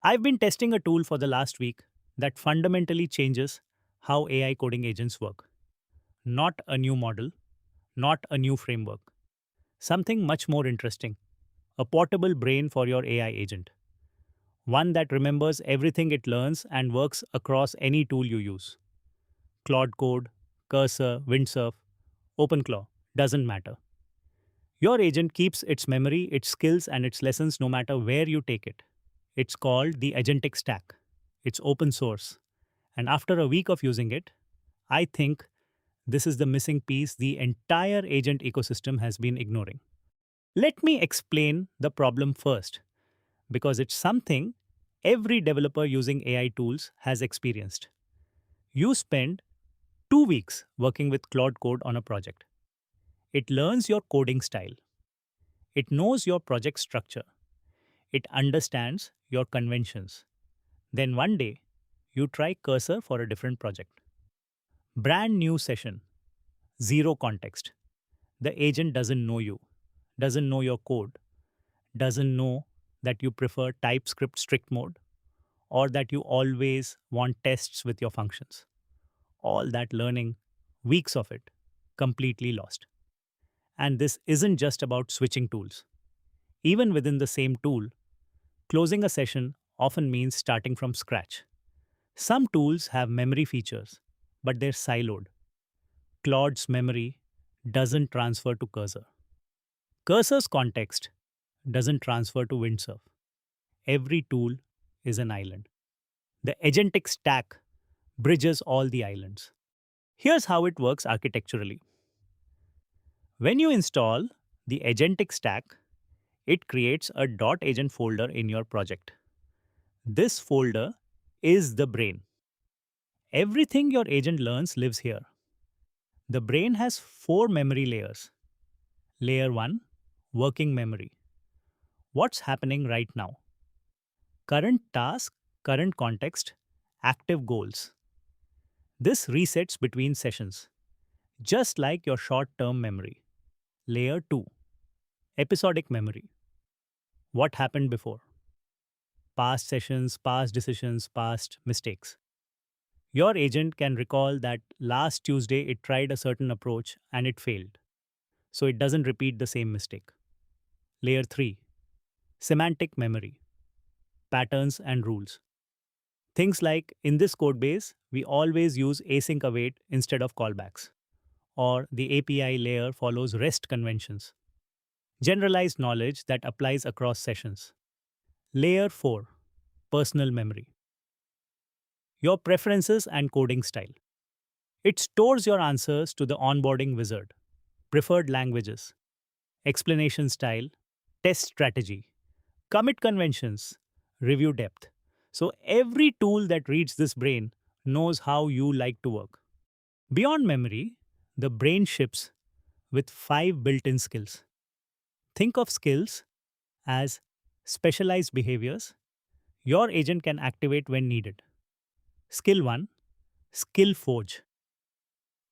I've been testing a tool for the last week that fundamentally changes how AI coding agents work. Not a new model, not a new framework. Something much more interesting, a portable brain for your AI agent. One that remembers everything it learns and works across any tool you use. Claude Code, Cursor, Windsurf, OpenClaw, doesn't matter. Your agent keeps its memory, its skills, and its lessons no matter where you take it. It's called the Agentic Stack. It's open source. And after a week of using it, I think this is the missing piece the entire agent ecosystem has been ignoring. Let me explain the problem first, because it's something every developer using AI tools has experienced. You spend 2 weeks working with Claude Code on a project. It learns your coding style. It knows your project structure. It understands your conventions. Then one day, you try Cursor for a different project. Brand new session, zero context. The agent doesn't know you, doesn't know your code, doesn't know that you prefer TypeScript strict mode or that you always want tests with your functions. All that learning, weeks of it, completely lost. And this isn't just about switching tools. Even within the same tool, closing a session often means starting from scratch. Some tools have memory features, but they're siloed. Claude's memory doesn't transfer to Cursor. Cursor's context doesn't transfer to Windsurf. Every tool is an island. The Agentic Stack bridges all the islands. Here's how it works architecturally. When you install the Agentic Stack, it creates a .agent folder in your project. This folder is the brain. Everything your agent learns lives here. The brain has 4 memory layers. Layer 1, working memory. What's happening right now? Current task, current context, active goals. This resets between sessions, just like your short-term memory. Layer 2, episodic memory. What happened before? Past sessions, past decisions, past mistakes. Your agent can recall that last Tuesday it tried a certain approach and it failed, so it doesn't repeat the same mistake. Layer 3, semantic memory, patterns and rules. Things like in this code base, we always use async await instead of callbacks, or the API layer follows REST conventions. Generalized knowledge that applies across sessions. Layer 4, personal memory. Your preferences and coding style. It stores your answers to the onboarding wizard, preferred languages, explanation style, test strategy, commit conventions, review depth. So every tool that reads this brain knows how you like to work. Beyond memory, the brain ships with 5 built-in skills. Think of skills as specialized behaviors your agent can activate when needed. Skill 1, Skillforge.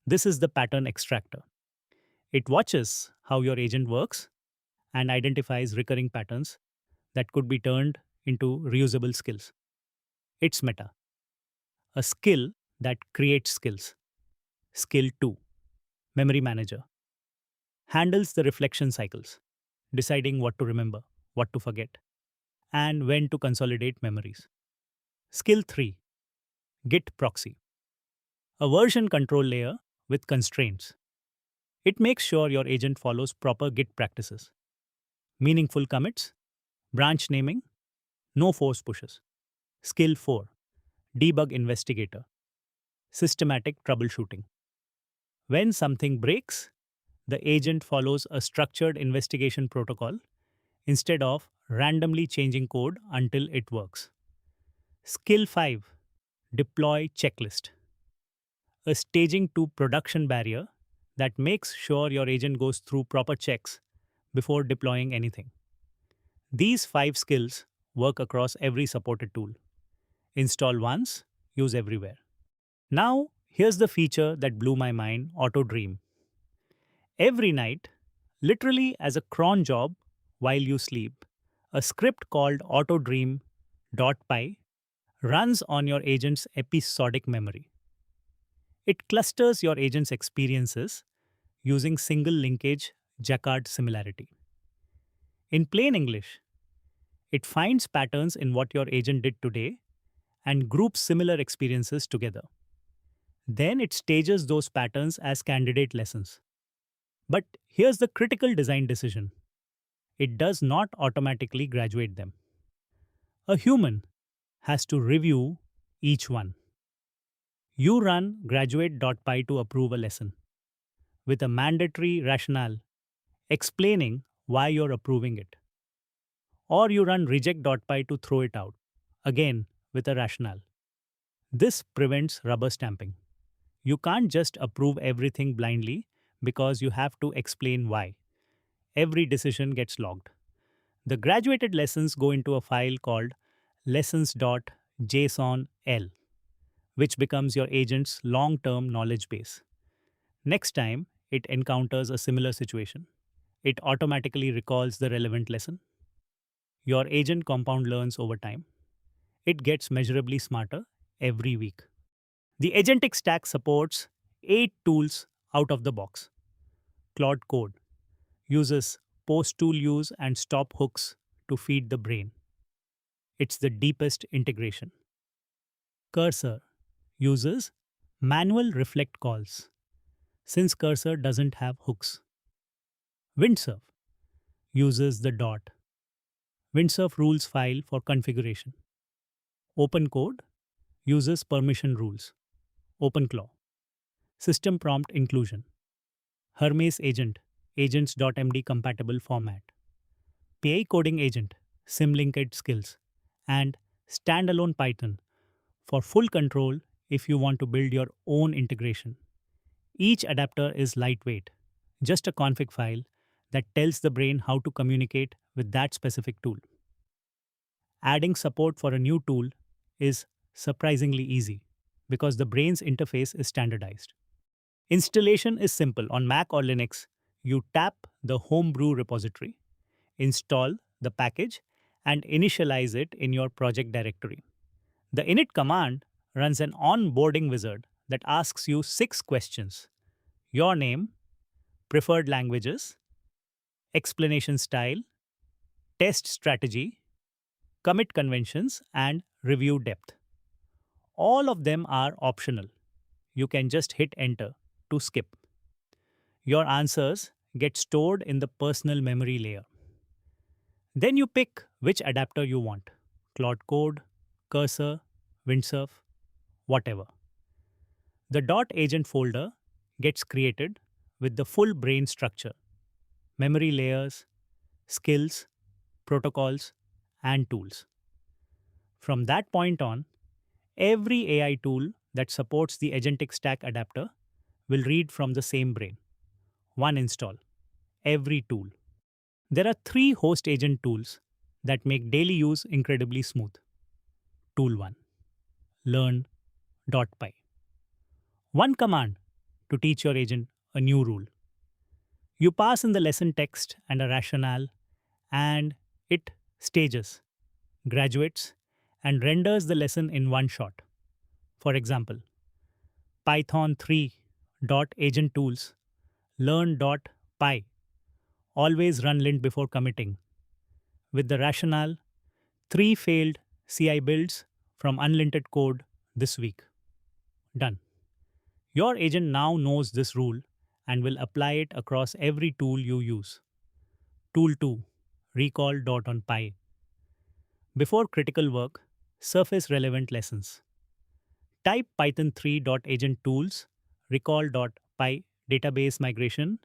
This is the pattern extractor. It watches how your agent works and identifies recurring patterns that could be turned into reusable skills. It's meta, a skill that creates skills. Skill 2, Memory Manager. Handles the reflection cycles, deciding what to remember, what to forget, and when to consolidate memories. Skill 3, Git Proxy. A version control layer with constraints. It makes sure your agent follows proper Git practices. Meaningful commits, branch naming, no force pushes. Skill 4, Debug Investigator. Systematic troubleshooting. When something breaks, the agent follows a structured investigation protocol instead of randomly changing code until it works. Skill 5, Deploy Checklist. A staging to production barrier that makes sure your agent goes through proper checks before deploying anything. These 5 skills work across every supported tool. Install once, use everywhere. Now, here's the feature that blew my mind, Auto Dream. Every night, literally as a cron job while you sleep, a script called Auto Dream .py runs on your agent's episodic memory. It clusters your agent's experiences using single linkage Jacquard similarity. In plain English, it finds patterns in what your agent did today and groups similar experiences together. Then it stages those patterns as candidate lessons. But here's the critical design decision: it does not automatically graduate them. A human has to review each one. You run graduate.py to approve a lesson with a mandatory rationale explaining why you're approving it. Or you run reject.py to throw it out, again with a rationale. This prevents rubber stamping. You can't just approve everything blindly because you have to explain why. Every decision gets logged. The graduated lessons go into a file called lessons.jsonl, which becomes your agent's long term knowledge base. Next time it encounters a similar situation, it automatically recalls the relevant lesson. Your agent compound learns over time. It gets measurably smarter every week. The Agentic Stack supports 8 tools out of the box. Claude Code uses post tool use and stop hooks to feed the brain. It's the deepest integration. Cursor uses manual reflect calls since Cursor doesn't have hooks. Windsurf uses the dot Windsurf rules file for configuration. OpenCode uses permission rules. OpenClaw. System prompt inclusion. Hermes agent, agents.md compatible format. PI coding agent, symlinked skills. And standalone Python for full control if you want to build your own integration. Each adapter is lightweight, just a config file that tells the brain how to communicate with that specific tool. Adding support for a new tool is surprisingly easy because the brain's interface is standardized. Installation is simple. On Mac or Linux, you tap the Homebrew repository, install the package, and initialize it in your project directory. The init command runs an onboarding wizard that asks you 6 questions: your name, preferred languages, explanation style, test strategy, commit conventions, and review depth. All of them are optional. You can just hit enter to skip. Your answers get stored in the personal memory layer. Then you pick which adapter you want: Claude Code, Cursor, Windsurf, whatever. The .agent folder gets created with the full brain structure: memory layers, skills, protocols, and tools. From that point on, every AI tool that supports the Agentic Stack adapter will read from the same brain. One install, every tool. There are 3 host agent tools that make daily use incredibly smooth. Tool 1, learn.py. One command to teach your agent a new rule. You pass in the lesson text and a rationale, and it stages, graduates, and renders the lesson in one shot. For example, Python 3 .agent tools, learn.py, always run lint before committing. With the rationale, 3 failed CI builds from unlinted code this week. Done. Your agent now knows this rule and will apply it across every tool you use. Tool 2, recall.onpy. Before critical work, surface relevant lessons. Type Python 3 .agent tools, recall.py database migration,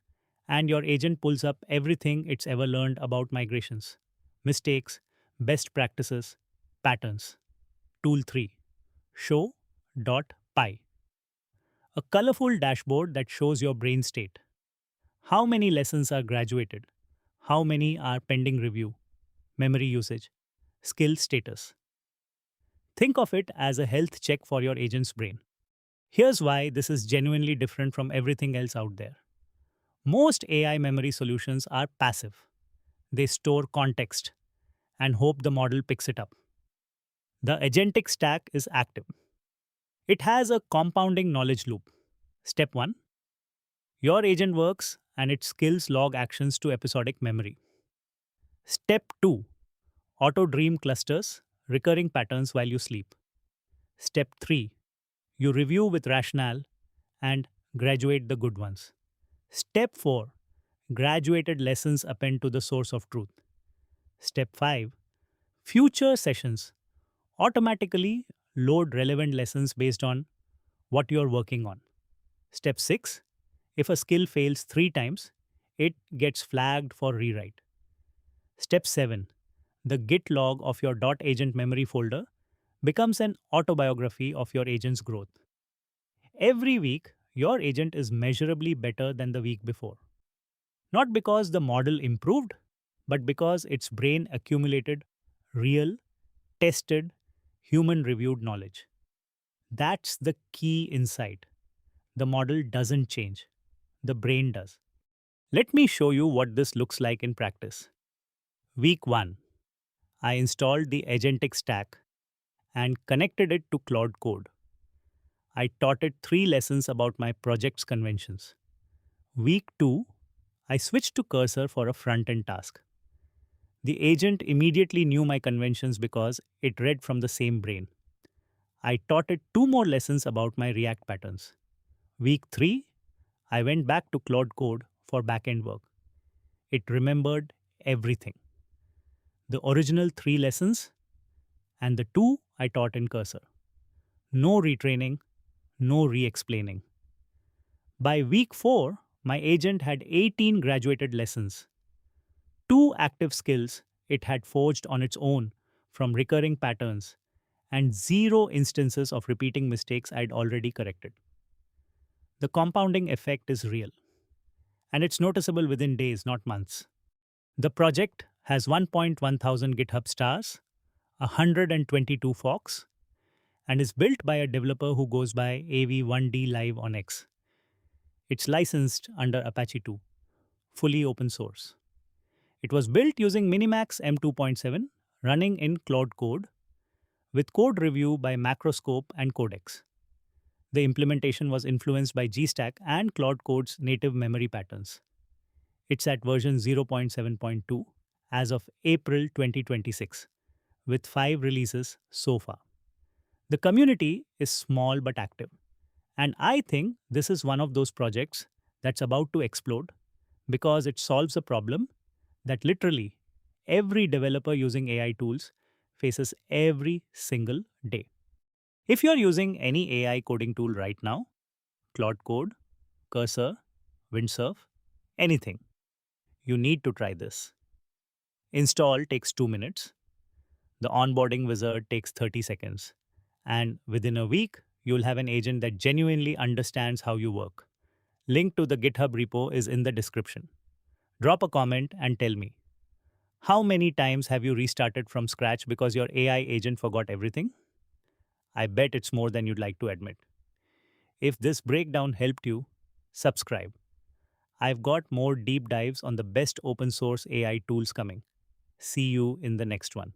and your agent pulls up everything it's ever learned about migrations: mistakes, best practices, patterns. Tool 3, show.py. A colorful dashboard that shows your brain state. How many lessons are graduated? How many are pending review? Memory usage, skill status. Think of it as a health check for your agent's brain. Here's why this is genuinely different from everything else out there. Most AI memory solutions are passive. They store context and hope the model picks it up. The agentic stack is active. It has a compounding knowledge loop. Step 1: your agent works and its skills log actions to episodic memory. Step 2: auto dream clusters, recurring patterns while you sleep. Step 3: you review with rationale and graduate the good ones. Step 4: graduated lessons append to the source of truth. Step 5: future sessions automatically load relevant lessons based on what you're working on. Step 6: if a skill fails 3 times, it gets flagged for rewrite. Step 7: the git log of your .agent memory folder becomes an autobiography of your agent's growth. Every week, your agent is measurably better than the week before. Not because the model improved, but because its brain accumulated real, tested, human reviewed knowledge. That's the key insight. The model doesn't change, the brain does. Let me show you what this looks like in practice. Week 1: I installed the Agentic Stack and connected it to Claude Code. I taught it 3 lessons about my project's conventions. Week 2: I switched to Cursor for a front end task. The agent immediately knew my conventions because it read from the same brain. I taught it 2 more lessons about my React patterns. Week 3: I went back to Claude Code for backend work. It remembered everything: the original 3 lessons and the 2 I taught in Cursor. No retraining, no re explaining. By week 4, my agent had 18 graduated lessons, 2 active skills it had forged on its own from recurring patterns, and 0 instances of repeating mistakes I'd already corrected. The compounding effect is real, and it's noticeable within days, not months. The project has 1,100 GitHub stars, 122 forks, and is built by a developer who goes by AV1D Live on X. It's licensed under Apache 2, fully open source. It was built using Minimax M2.7, running in Claude Code, with code review by Macroscope and Codex. The implementation was influenced by GStack and Claude Code's native memory patterns. It's at version 0.7.2 as of April 2026, with 5 releases so far. The community is small but active, and I think this is one of those projects that's about to explode because it solves a problem that literally every developer using AI tools faces every single day. If you're using any AI coding tool right now, Claude Code, Cursor, Windsurf, anything, you need to try this. Install takes 2 minutes. The onboarding wizard takes 30 seconds. And within a week, you'll have an agent that genuinely understands how you work. Link to the GitHub repo is in the description. Drop a comment and tell me, how many times have you restarted from scratch because your AI agent forgot everything? I bet it's more than you'd like to admit. If this breakdown helped you, subscribe. I've got more deep dives on the best open source AI tools coming. See you in the next one.